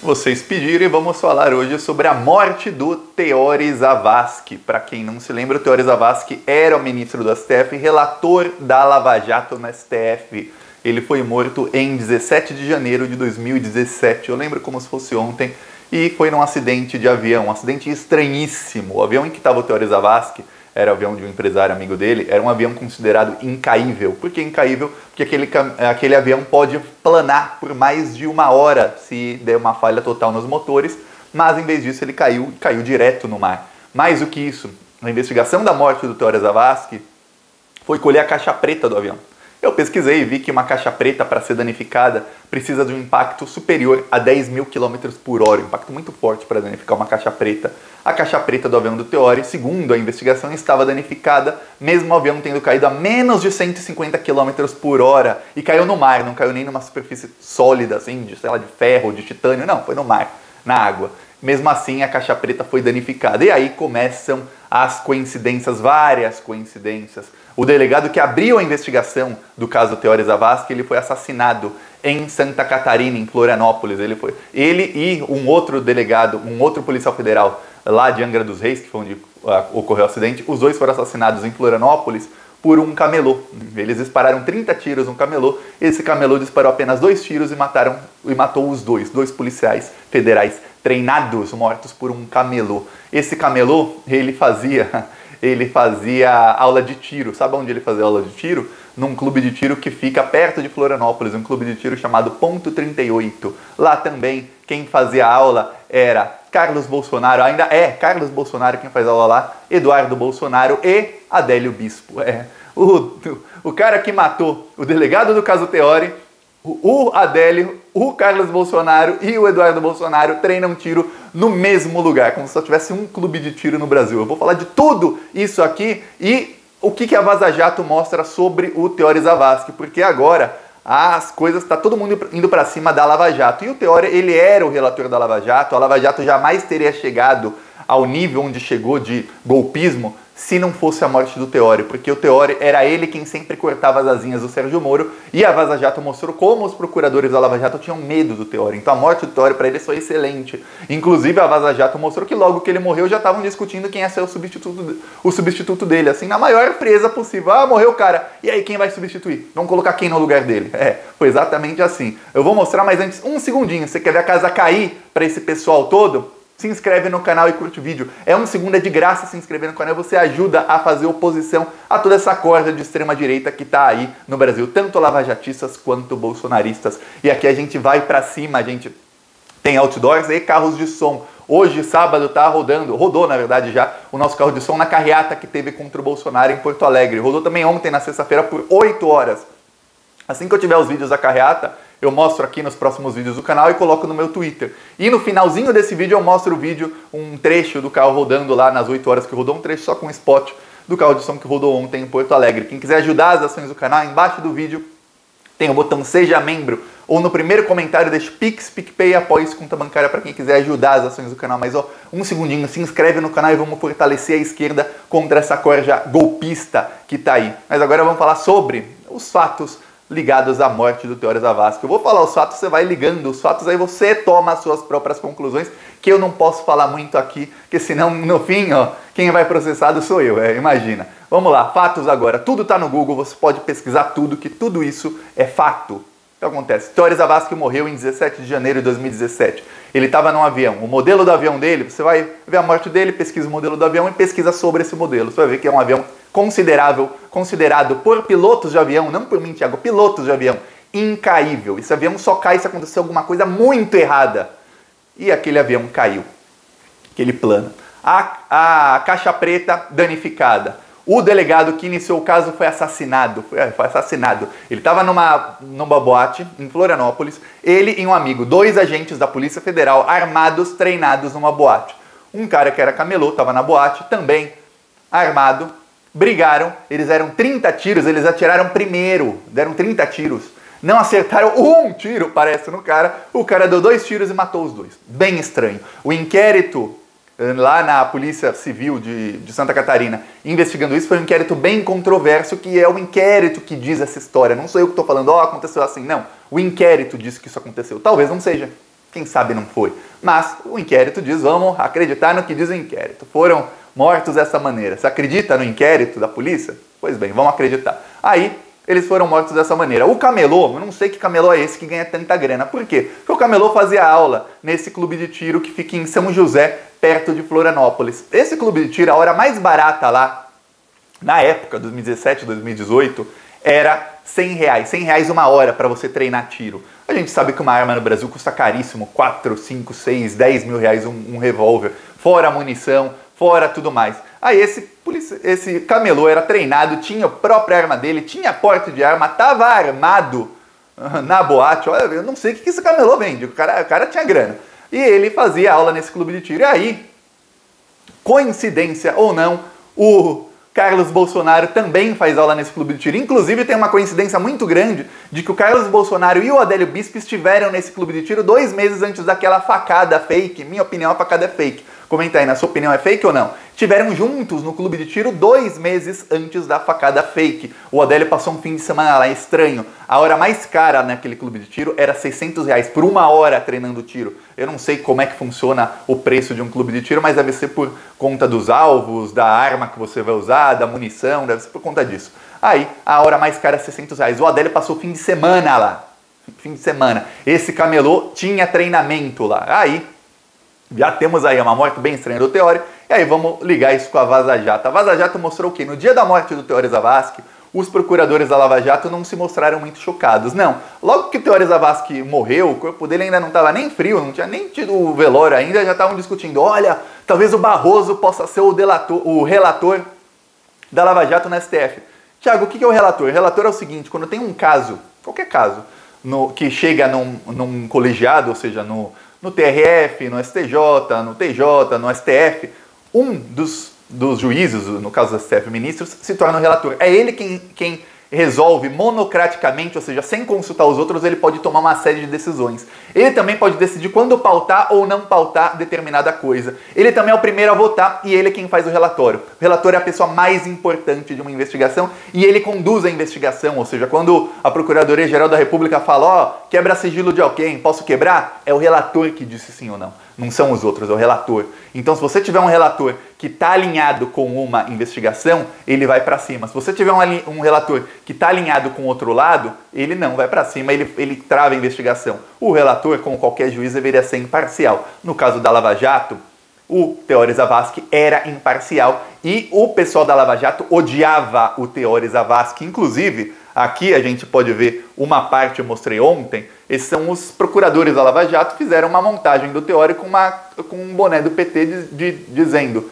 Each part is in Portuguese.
Vocês pediram e vamos falar hoje sobre a morte do Teori Zavascki. Para quem não se lembra, o Teori Zavascki era o ministro do STF, relator da Lava Jato no STF. Ele foi morto em 17 de janeiro de 2017, eu lembro como se fosse ontem, e foi num acidente de avião, um acidente estranhíssimo. O avião em que estava o Teori Zavascki era o avião de um empresário amigo dele, era um avião considerado incaível. Por que incaível? Porque aquele avião pode planar por mais de 1 hora se der uma falha total nos motores, mas em vez disso ele caiu direto no mar. Mais do que isso, a investigação da morte do Teori Zavascki foi colher a caixa preta do avião. Eu pesquisei e vi que uma caixa preta, para ser danificada, precisa de um impacto superior a 10.000 km por hora. Um impacto muito forte para danificar uma caixa preta. A caixa preta do avião do Teori, segundo a investigação, estava danificada, mesmo o avião tendo caído a menos de 150 km por hora. E caiu no mar, não caiu nem numa superfície sólida, assim, de, sei lá, de ferro, de titânio, não, foi no mar, na água. Mesmo assim, a caixa preta foi danificada. E aí começam as coincidências, várias coincidências. O delegado que abriu a investigação do caso Teori Zavascki, ele foi assassinado em Santa Catarina, em Florianópolis. Ele e um outro delegado, um outro policial federal lá de Angra dos Reis, que foi onde ocorreu o acidente, os dois foram assassinados em Florianópolis por um camelô. Eles dispararam 30 tiros no camelô. Esse camelô disparou apenas 2 tiros e matou os dois policiais federais treinados, mortos por um camelô. Esse camelô, ele fazia aula de tiro. Sabe onde ele fazia aula de tiro? Num clube de tiro que fica perto de Florianópolis, um clube de tiro chamado Ponto 38. Lá também, quem fazia aula era Carlos Bolsonaro, ainda é Carlos Bolsonaro quem faz aula lá, Eduardo Bolsonaro e Adélio Bispo. O cara que matou o delegado do caso Teori, o Adélio, o Carlos Bolsonaro e o Eduardo Bolsonaro treinam tiro no mesmo lugar, como se só tivesse um clube de tiro no Brasil. Eu vou falar de tudo isso aqui e o que a Vaza Jato mostra sobre o Teori Zavascki, porque agora as coisas, tá todo mundo indo para cima da Lava Jato. E o Teori, ele era o relator da Lava Jato. A Lava Jato jamais teria chegado ao nível onde chegou de golpismo se não fosse a morte do Teori, porque o Teori era ele quem sempre cortava as asinhas do Sérgio Moro, e a Vaza Jato mostrou como os procuradores da Lava Jato tinham medo do Teori. Então a morte do Teori para eles foi excelente. Inclusive a Vaza Jato mostrou que logo que ele morreu já estavam discutindo quem ia ser o substituto dele, assim, na maior presa possível. Ah, morreu o cara, e aí quem vai substituir? Vamos colocar quem no lugar dele? Foi exatamente assim. Eu vou mostrar, mas antes, um segundinho. Você quer ver a casa cair para esse pessoal todo? Se inscreve no canal e curte o vídeo. É 1 segundo, é de graça se inscrever no canal. Você ajuda a fazer oposição a toda essa corda de extrema direita que tá aí no Brasil. Tanto lavajatistas quanto bolsonaristas. E aqui a gente vai pra cima, a gente tem outdoors e carros de som. Hoje, sábado, rodou na verdade já, o nosso carro de som na carreata que teve contra o Bolsonaro em Porto Alegre. Rodou também ontem, na sexta-feira, por 8 horas. Assim que eu tiver os vídeos da carreata, eu mostro aqui nos próximos vídeos do canal e coloco no meu Twitter. E no finalzinho desse vídeo eu mostro o vídeo, um trecho do carro rodando lá nas 8 horas que rodou, um trecho só com um spot do carro de som que rodou ontem em Porto Alegre. Quem quiser ajudar as ações do canal, embaixo do vídeo tem o botão Seja Membro, ou no primeiro comentário deixa Pix, PicPay, apoie conta bancária para quem quiser ajudar as ações do canal. Mas ó, 1 segundinho, se inscreve no canal e vamos fortalecer a esquerda contra essa corja golpista que tá aí. Mas agora vamos falar sobre os fatos ligados à morte do Teori Zavascki. Eu vou falar os fatos, você vai ligando os fatos, aí você toma as suas próprias conclusões, que eu não posso falar muito aqui, porque senão, no fim, ó, quem vai processado sou eu, imagina. Vamos lá, fatos agora. Tudo tá no Google, você pode pesquisar tudo, que tudo isso é fato. O que acontece? Teori Zavascki morreu em 17 de janeiro de 2017. Ele estava num avião. O modelo do avião dele, você vai ver a morte dele, pesquisa o modelo do avião e pesquisa sobre esse modelo. Você vai ver que é um avião considerado por pilotos de avião, não por mim, Thiago, pilotos de avião, incaível. Esse avião só cai se acontecer alguma coisa muito errada. E aquele avião caiu. Aquele plano. A caixa preta danificada. O delegado que iniciou o caso foi assassinado. Ele estava numa boate em Florianópolis, ele e um amigo, 2 agentes da Polícia Federal armados, treinados numa boate. Um cara que era camelô, estava na boate, também armado, brigaram, eles deram 30 tiros, eles atiraram primeiro, deram 30 tiros. Não acertaram um tiro, parece, no cara. O cara deu 2 tiros e matou os 2. Bem estranho. O inquérito lá na Polícia Civil de Santa Catarina, investigando isso, foi um inquérito bem controverso, que é o inquérito que diz essa história. Não sou eu que estou falando, ó, aconteceu assim, não. O inquérito diz que isso aconteceu. Talvez não seja. Quem sabe não foi. Mas o inquérito diz, vamos acreditar no que diz o inquérito. Foram mortos dessa maneira. Você acredita no inquérito da polícia? Pois bem, vamos acreditar. Aí, eles foram mortos dessa maneira. O camelô, eu não sei que camelô é esse que ganha tanta grana. Por quê? Porque o camelô fazia aula nesse clube de tiro que fica em São José, perto de Florianópolis. Esse clube de tiro, a hora mais barata lá, na época, 2017, 2018, era R$100. R$100 uma hora para você treinar tiro. A gente sabe que uma arma no Brasil custa caríssimo, 4, 5, 6, 10 mil reais um revólver, fora a munição, fora tudo mais. Aí esse camelô era treinado, tinha a própria arma dele, tinha porte de arma, estava armado na boate. Olha, eu não sei o que esse camelô vende, o cara tinha grana. E ele fazia aula nesse clube de tiro. E aí, coincidência ou não, o Carlos Bolsonaro também faz aula nesse clube de tiro. Inclusive, tem uma coincidência muito grande de que o Carlos Bolsonaro e o Adélio Bispo estiveram nesse clube de tiro 2 meses antes daquela facada fake. Minha opinião, a facada é fake. Comenta aí, na sua opinião é fake ou não? Estiveram juntos no clube de tiro 2 meses antes da facada fake. O Adélio passou um fim de semana lá, estranho. A hora mais cara naquele clube de tiro era R$600 por 1 hora treinando tiro. Eu não sei como é que funciona o preço de um clube de tiro, mas deve ser por conta dos alvos, da arma que você vai usar, da munição, deve ser por conta disso. Aí, a hora mais cara é R$600. O Adélio passou o fim de semana lá. Fim de semana. Esse camelô tinha treinamento lá. Aí, já temos aí uma morte bem estranha do Teori, e aí vamos ligar isso com a Vaza Jato. A Vaza Jato mostrou que no dia da morte do Teori Zavascki, os procuradores da Lava Jato não se mostraram muito chocados. Não, logo que o Teori Zavascki morreu, o corpo dele ainda não estava nem frio, não tinha nem tido o velório ainda, já estavam discutindo, olha, talvez o Barroso possa ser o relator da Lava Jato na STF. Tiago, o que é o relator? O relator é o seguinte, quando tem um caso, qualquer caso, que chega num colegiado, ou seja, no TRF, no STJ, no TJ, no STF, um dos juízes, no caso do STF, ministros, se torna o relator. É ele quem resolve monocraticamente, ou seja, sem consultar os outros, ele pode tomar uma série de decisões. Ele também pode decidir quando pautar ou não pautar determinada coisa. Ele também é o primeiro a votar e ele é quem faz o relatório. O relator é a pessoa mais importante de uma investigação e ele conduz a investigação, ou seja, quando a Procuradoria-Geral da República fala, ó, quebra sigilo de alguém, posso quebrar? É o relator que disse sim ou não. Não são os outros, é o relator. Então, se você tiver um relator que está alinhado com uma investigação, ele vai para cima. Se você tiver um relator que está alinhado com o outro lado, ele não vai para cima, ele trava a investigação. O relator, como qualquer juiz, deveria ser imparcial. No caso da Lava Jato, o Teori Zavascki era imparcial e o pessoal da Lava Jato odiava o Teori Zavascki. Inclusive, aqui a gente pode ver uma parte, eu mostrei ontem, esses são os procuradores da Lava Jato, fizeram uma montagem do Teori com um boné do PT dizendo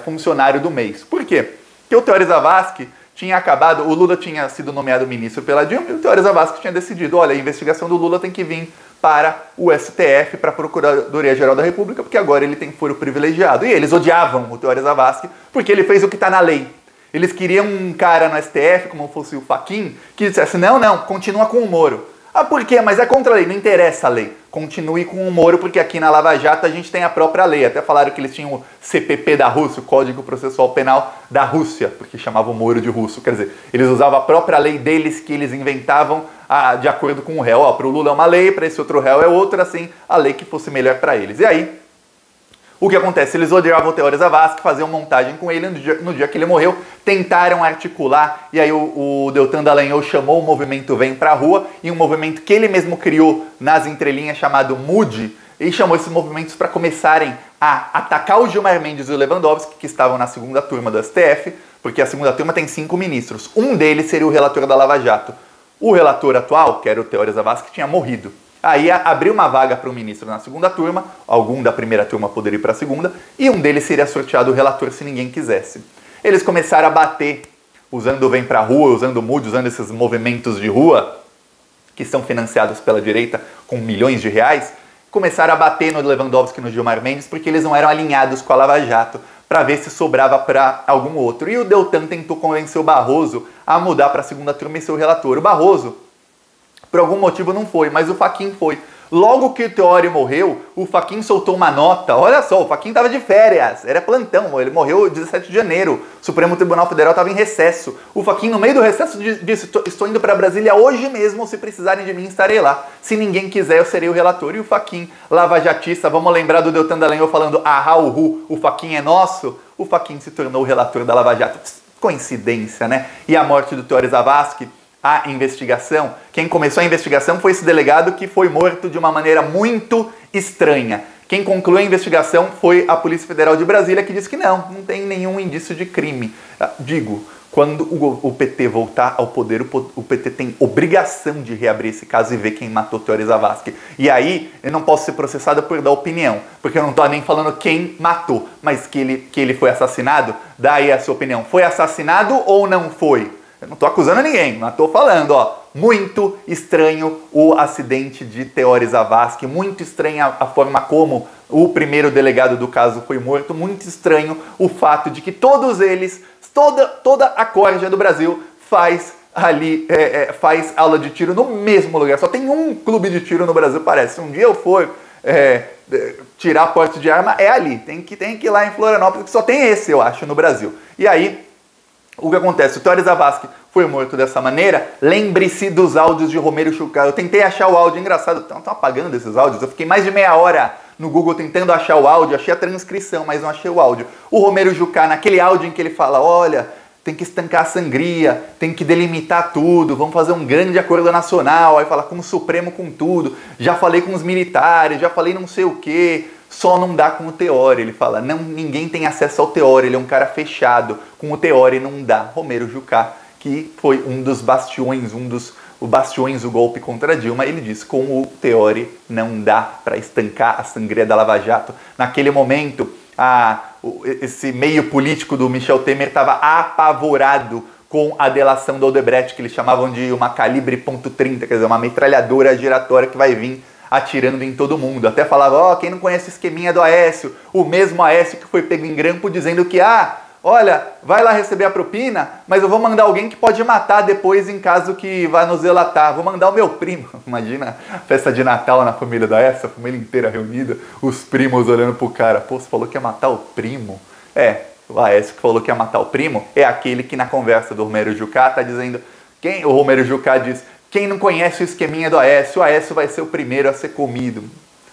funcionário do mês. Por quê? Porque o Teori Zavascki tinha acabado, o Lula tinha sido nomeado ministro pela Dilma e o Teori Zavascki tinha decidido, olha, a investigação do Lula tem que vir para o STF, para a Procuradoria-Geral da República, porque agora ele tem foro privilegiado. E eles odiavam o Teori Zavascki porque ele fez o que está na lei. Eles queriam um cara no STF, como fosse o Fachin, que dissesse, não, continua com o Moro. Ah, por quê? Mas é contra a lei, não interessa a lei. Continue com o Moro, porque aqui na Lava Jato a gente tem a própria lei. Até falaram que eles tinham o CPP da Rússia, o Código Processual Penal da Rússia, porque chamavam o Moro de russo. Quer dizer, eles usavam a própria lei deles que eles inventavam de acordo com o réu. Ó, para o Lula é uma lei, para esse outro réu é outra, assim, a lei que fosse melhor para eles. E aí, o que acontece? Eles odiavam o Teori Zavascki, faziam montagem com ele, no dia que ele morreu, tentaram articular, e aí o Deltan Dallagnol chamou o movimento Vem Pra Rua, e um movimento que ele mesmo criou nas entrelinhas chamado MUD, e chamou esses movimentos para começarem a atacar o Gilmar Mendes e o Lewandowski, que estavam na segunda turma do STF, porque a segunda turma tem 5 ministros. Um deles seria o relator da Lava Jato. O relator atual, que era o Teori Zavascki, tinha morrido. Aí abriu uma vaga para um ministro na segunda turma, algum da primeira turma poderia ir para a segunda, e um deles seria sorteado o relator se ninguém quisesse. Eles começaram a bater, usando o Vem Pra Rua, usando o MUD, usando esses movimentos de rua, que são financiados pela direita com milhões de reais, começaram a bater no Lewandowski e no Gilmar Mendes, porque eles não eram alinhados com a Lava Jato, para ver se sobrava para algum outro. E o Deltan tentou convencer o Barroso a mudar para a segunda turma e ser o relator. O Barroso, por algum motivo, não foi, mas o Fachin foi. Logo que o Teori morreu, o Fachin soltou uma nota. Olha só, o Fachin estava de férias, era plantão, ele morreu 17 de janeiro. O Supremo Tribunal Federal estava em recesso. O Fachin, no meio do recesso, disse: estou indo para Brasília hoje mesmo, se precisarem de mim, estarei lá. Se ninguém quiser, eu serei o relator. E o Fachin, lavajatista, vamos lembrar do Deltan Dallagnol falando: ahá, uhu, o Fachin é nosso. O Fachin se tornou o relator da Lava Jato. Coincidência, né? E a morte do Teori Zavascki, a investigação, quem começou a investigação foi esse delegado que foi morto de uma maneira muito estranha. Quem concluiu a investigação foi a Polícia Federal de Brasília, que disse que não tem nenhum indício de crime. Digo, quando o PT voltar ao poder, o PT tem obrigação de reabrir esse caso e ver quem matou Teori Zavascki. E aí, eu não posso ser processado por dar opinião, porque eu não estou nem falando quem matou, mas que ele foi assassinado. Dá aí a sua opinião. Foi assassinado ou não foi? Eu não estou acusando ninguém, mas estou falando, ó, muito estranho o acidente de Teori Zavascki, muito estranha a forma como o primeiro delegado do caso foi morto, muito estranho o fato de que todos eles, toda a corja do Brasil faz faz aula de tiro no mesmo lugar. Só tem um clube de tiro no Brasil, parece. Se um dia eu for tirar porte de arma, é ali. Tem que ir lá em Florianópolis, que só tem esse, eu acho, no Brasil. E aí, o que acontece? O Teori Zavascki foi morto dessa maneira. Lembre-se dos áudios de Romero Jucá. Eu tentei achar o áudio, engraçado, estão apagando esses áudios. Eu fiquei mais de meia hora no Google tentando achar o áudio, achei a transcrição, mas não achei o áudio. O Romero Jucá, naquele áudio em que ele fala: olha, tem que estancar a sangria, tem que delimitar tudo, vamos fazer um grande acordo nacional, aí fala com o Supremo, com tudo, já falei com os militares, já falei não sei o quê. Só não dá com o Teori, ele fala, não, ninguém tem acesso ao Teori, ele é um cara fechado, com o Teori não dá. Romero Jucá, que foi um dos bastiões, bastiões do golpe contra Dilma, ele diz, com o Teori não dá para estancar a sangria da Lava Jato. Naquele momento, esse meio político do Michel Temer estava apavorado com a delação do Odebrecht, que eles chamavam de uma calibre .30, quer dizer, uma metralhadora giratória que vai vir atirando em todo mundo. Até falava, quem não conhece o esqueminha do Aécio, o mesmo Aécio que foi pego em grampo dizendo que, olha, vai lá receber a propina, mas eu vou mandar alguém que pode matar depois em caso que vá nos delatar. Vou mandar o meu primo. Imagina a festa de Natal na família do Aécio, a família inteira reunida, os primos olhando pro cara. Pô, você falou que ia matar o primo? O Aécio que falou que ia matar o primo é aquele que na conversa do Romero Jucá tá dizendo, o Romero Jucá diz, quem não conhece o esqueminha do Aécio, o Aécio vai ser o primeiro a ser comido.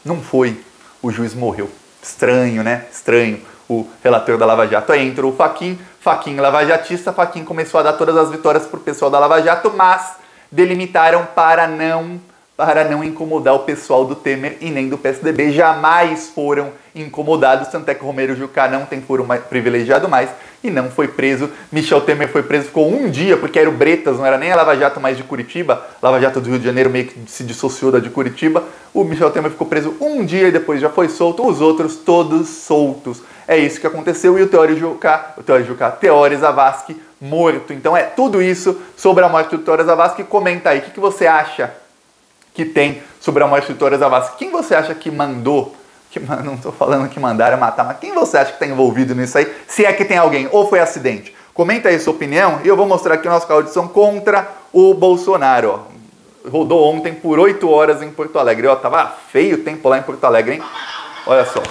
Não foi. O juiz morreu. Estranho, né? Estranho. O relator da Lava Jato. Aí entrou o Fachin lavajatista. Fachin começou a dar todas as vitórias pro pessoal da Lava Jato, mas delimitaram para não incomodar o pessoal do Temer e nem do PSDB. Jamais foram incomodados, tanto é que o Romero Jucá não tem foro privilegiado mais e não foi preso. Michel Temer foi preso, ficou um dia, porque era o Bretas, não era nem a Lava Jato mais de Curitiba. A Lava Jato do Rio de Janeiro meio que se dissociou da de Curitiba. O Michel Temer ficou preso um dia e depois já foi solto. Os outros todos soltos. É isso que aconteceu. E o Teori Zavascki morto. Então é tudo isso sobre a morte do Teori Zavascki. Comenta aí, o que você acha que tem sobre a morte do Teori Zavascki? Quem você acha que mandou? Não estou falando que mandaram matar, mas quem você acha que está envolvido nisso aí? Se é que tem alguém, ou foi acidente? Comenta aí sua opinião e eu vou mostrar aqui o nosso canal de audição contra o Bolsonaro. Rodou ontem por 8 horas em Porto Alegre. Tava feio o tempo lá em Porto Alegre, hein? Olha só.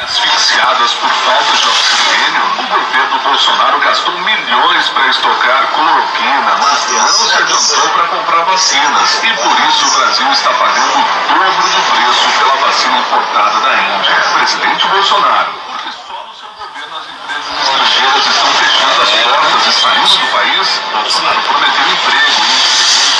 Asfixiadas por falta de oxigênio, o governo Bolsonaro gastou milhões para estocar cloroquina, mas não se adiantou para comprar vacinas. E por isso o Brasil está pagando o dobro do preço pela vacina importada da Índia. Presidente Bolsonaro, porque só no seu governo as empresas estrangeiras estão fechando as portas e saindo do país? Bolsonaro prometeu emprego e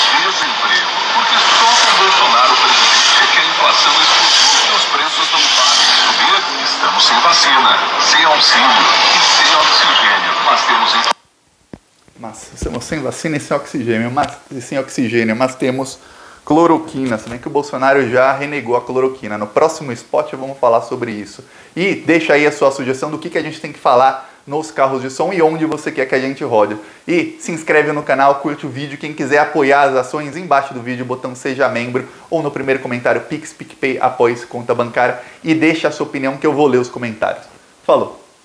entregou desemprego. Porque só com Bolsonaro presidente é que a inflação explodiu e os preços não param de subir. Estamos sem vacina, sem auxílio e sem oxigênio. Estamos sem vacina e sem oxigênio, mas temos cloroquina, se bem que o Bolsonaro já renegou a cloroquina. No próximo spot vamos falar sobre isso. E deixa aí a sua sugestão do que a gente tem que falar nos carros de som e onde você quer que a gente rode. E se inscreve no canal, curte o vídeo. Quem quiser apoiar as ações, embaixo do vídeo, botão Seja Membro, ou no primeiro comentário, Pix, PicPay, apoie-se, conta bancária, e deixa a sua opinião que eu vou ler os comentários. Falou!